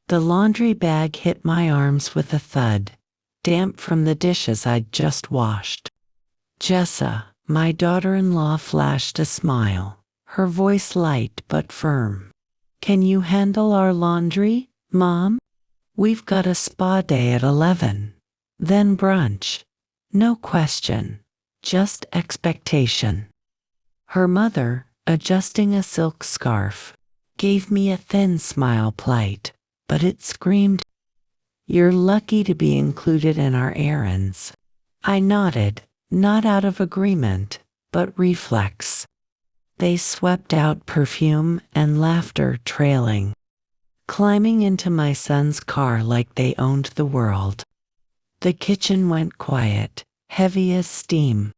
The laundry bag hit my arms with a thud, damp from the dishes I'd just washed. Jessa, my daughter-in-law, flashed a smile, her voice light but firm. "Can you handle our laundry, Mom? We've got a spa day at 11. Then brunch. No question, just expectation." Her mother, adjusting a silk scarf, gave me a thin smile plight, but it screamed, "You're lucky to be included in our errands." I nodded, not out of agreement, but reflex. They swept out, perfume and laughter trailing, climbing into my son's car like they owned the world. The kitchen went quiet, heavy as steam.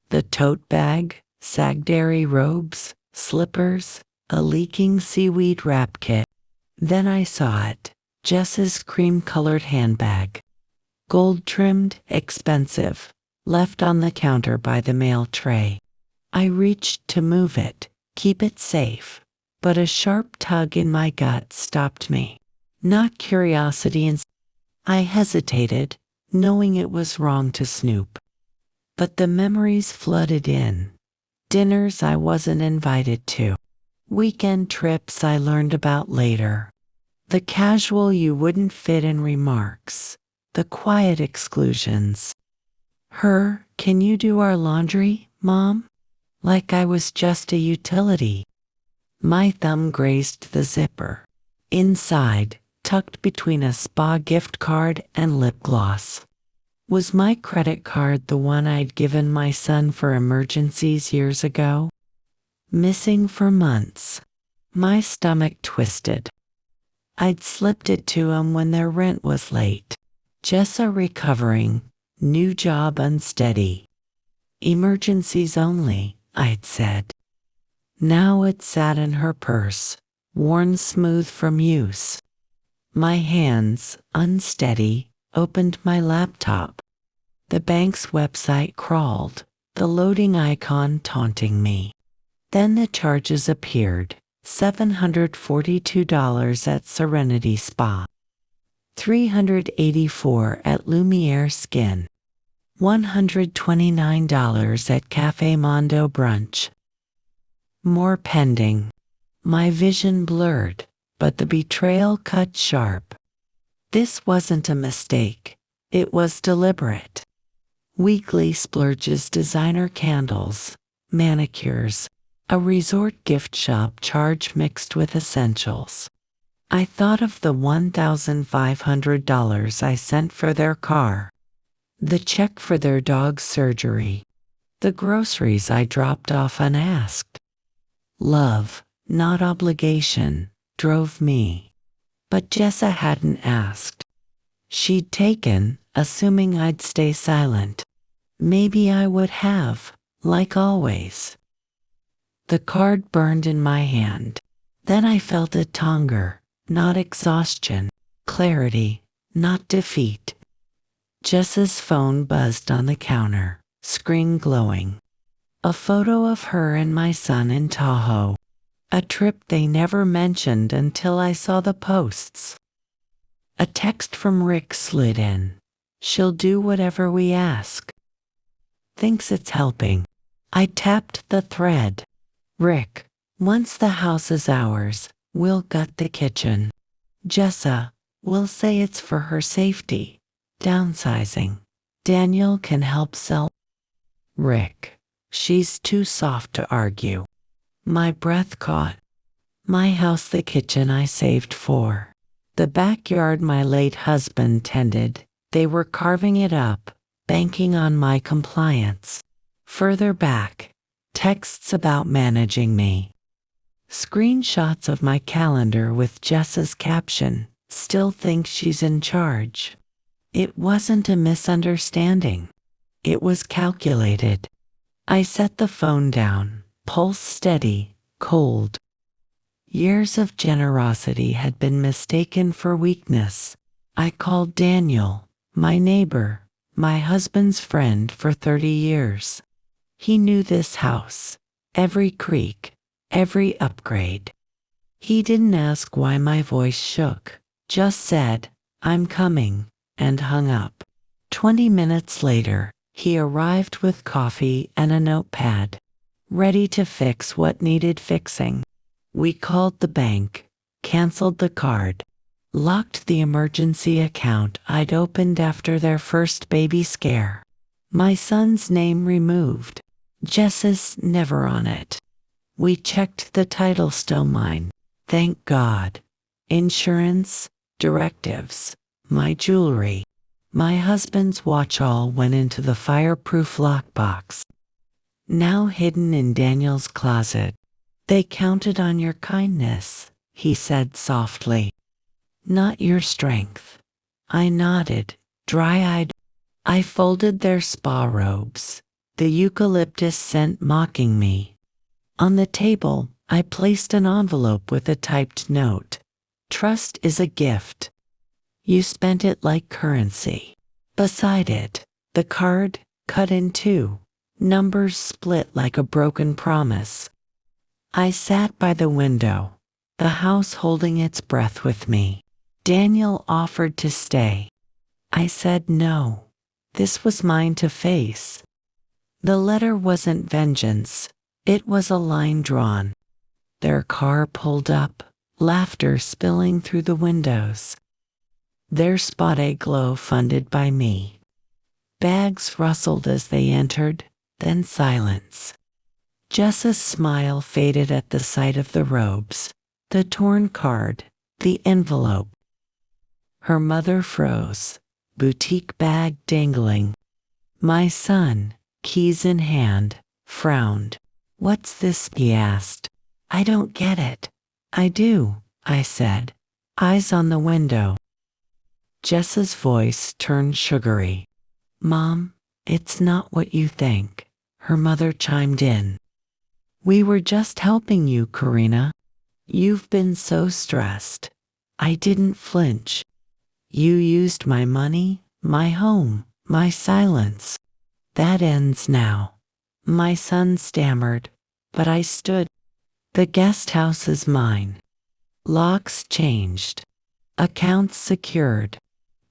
The tote bag, Sagdary robes, slippers, a leaking seaweed wrap kit. Then I saw it, Jess's cream-colored handbag. Gold-trimmed, expensive, left on the counter by the mail tray. I reached to move it, keep it safe, but a sharp tug in my gut stopped me. Not curiosity, I hesitated, knowing it was wrong to snoop. But the memories flooded in. Dinners I wasn't invited to. Weekend trips I learned about later. The casual you wouldn't fit in remarks. The quiet exclusions. "Can you do our laundry, Mom?" Like I was just a utility. My thumb grazed the zipper. Inside, tucked between a spa gift card and lip gloss, was my credit card, the one I'd given my son for emergencies years ago. Missing for months. My stomach twisted. I'd slipped it to him when their rent was late. Jessa recovering, new job unsteady. Emergencies only, I'd said. Now it sat in her purse, worn smooth from use. My hands, unsteady, opened my laptop. The bank's website crawled, the loading icon taunting me. Then the charges appeared, $742 at Serenity Spa, $384 at Lumiere Skin, $129 at Cafe Mondo Brunch. More pending. My vision blurred, but the betrayal cut sharp. This wasn't a mistake. It was deliberate. Weekly splurges, designer candles, manicures, a resort gift shop charge mixed with essentials. I thought of the $1,500 I sent for their car, the check for their dog's surgery, the groceries I dropped off unasked. Love, not obligation, drove me. But Jessa hadn't asked. She'd taken, assuming I'd stay silent. Maybe I would have, like always. The card burned in my hand. Then I felt a tongue, not exhaustion, clarity, not defeat. Jessa's phone buzzed on the counter, screen glowing. A photo of her and my son in Tahoe. A trip they never mentioned until I saw the posts. A text from Rick slid in. "She'll do whatever we ask." Thinks it's helping. I tapped the thread. "Rick, once the house is ours, we'll gut the kitchen. Jessa, we'll say it's for her safety. Downsizing. Daniel can help sell." Rick, she's too soft to argue. My breath caught. My house, the kitchen I saved for. The backyard my late husband tended. They were carving it up, banking on my compliance. Further back, texts about managing me. Screenshots of my calendar with Jessa's caption, "Still think she's in charge." It wasn't a misunderstanding. It was calculated. I set the phone down, pulse steady, cold. Years of generosity had been mistaken for weakness. I called Daniel, my neighbor, my husband's friend for 30 years. He knew this house, every creak, every upgrade. He didn't ask why my voice shook, just said, "I'm coming," and hung up. 20 minutes later, he arrived with coffee and a notepad, ready to fix what needed fixing. We called the bank, canceled the card, locked the emergency account I'd opened after their first baby scare. My son's name removed. Jess's never on it. We checked the title, still mine. Thank God. Insurance, directives, my jewelry, my husband's watch all went into the fireproof lockbox, now hidden in Daniel's closet. They counted on your kindness, he said softly. Not your strength. I nodded, dry-eyed. I folded their spa robes, the eucalyptus scent mocking me. On the table, I placed an envelope with a typed note. Trust is a gift. You spent it like currency. Beside it, the card, cut in two, numbers split like a broken promise. I sat by the window, the house holding its breath with me. Daniel offered to stay. I said no. This was mine to face. The letter wasn't vengeance. It was a line drawn. Their car pulled up, laughter spilling through the windows. Their spotted glow funded by me. Bags rustled as they entered, then silence. Jess's smile faded at the sight of the robes, the torn card, the envelope. Her mother froze, boutique bag dangling. My son, keys in hand, frowned. What's this? He asked. I don't get it. I do, I said, eyes on the window. Jess's voice turned sugary. Mom, it's not what you think, her mother chimed in. We were just helping you, Karina. You've been so stressed. I didn't flinch. You used my money, my home, my silence. That ends now. My son stammered, but I stood. The guest house is mine. Locks changed. Accounts secured.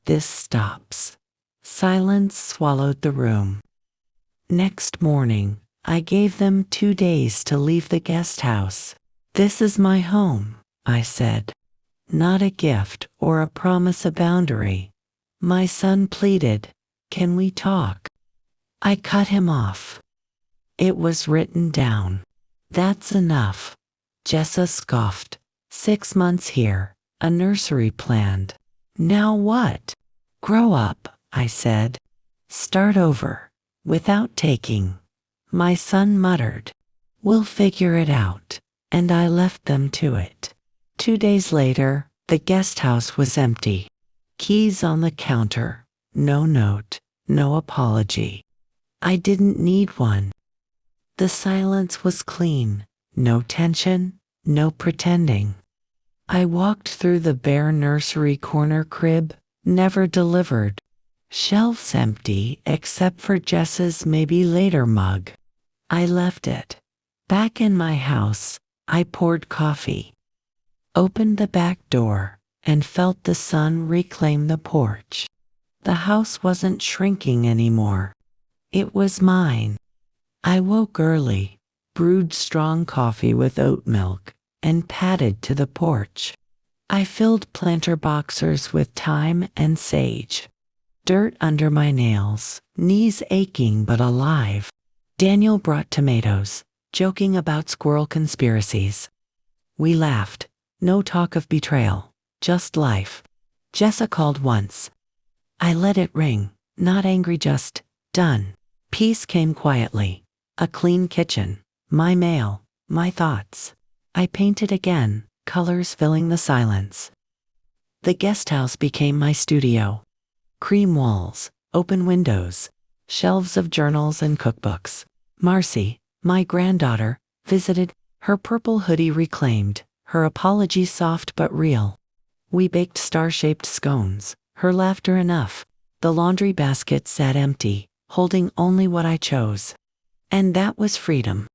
This stops. Silence swallowed the room. Next morning, I gave them 2 days to leave the guest house. This is my home, I said. Not a gift or a promise, a boundary. My son pleaded, can we talk? I cut him off. It was written down. That's enough. Jessa scoffed. 6 months here, a nursery planned. Now what? Grow up, I said. Start over, without taking. My son muttered, we'll figure it out, and I left them to it. 2 days later, the guest house was empty. Keys on the counter, no note, no apology. I didn't need one. The silence was clean, no tension, no pretending. I walked through the bare nursery corner crib, never delivered. Shelves empty except for Jess's maybe later mug. I left it. Back in my house, I poured coffee, opened the back door, and felt the sun reclaim the porch. The house wasn't shrinking anymore. It was mine. I woke early, brewed strong coffee with oat milk, and padded to the porch. I filled planter boxers with thyme and sage. Dirt under my nails, knees aching but alive. Daniel brought tomatoes, joking about squirrel conspiracies. We laughed. No talk of betrayal, just life. Jessa called once. I let it ring, not angry, just done. Peace came quietly. A clean kitchen, my mail, my thoughts. I painted again, colors filling the silence. The guest house became my studio. Cream walls, open windows, shelves of journals and cookbooks. Marcy, my granddaughter, visited, her purple hoodie reclaimed, her apology soft but real. We baked star-shaped scones, her laughter enough. The laundry basket sat empty, holding only what I chose. And that was freedom.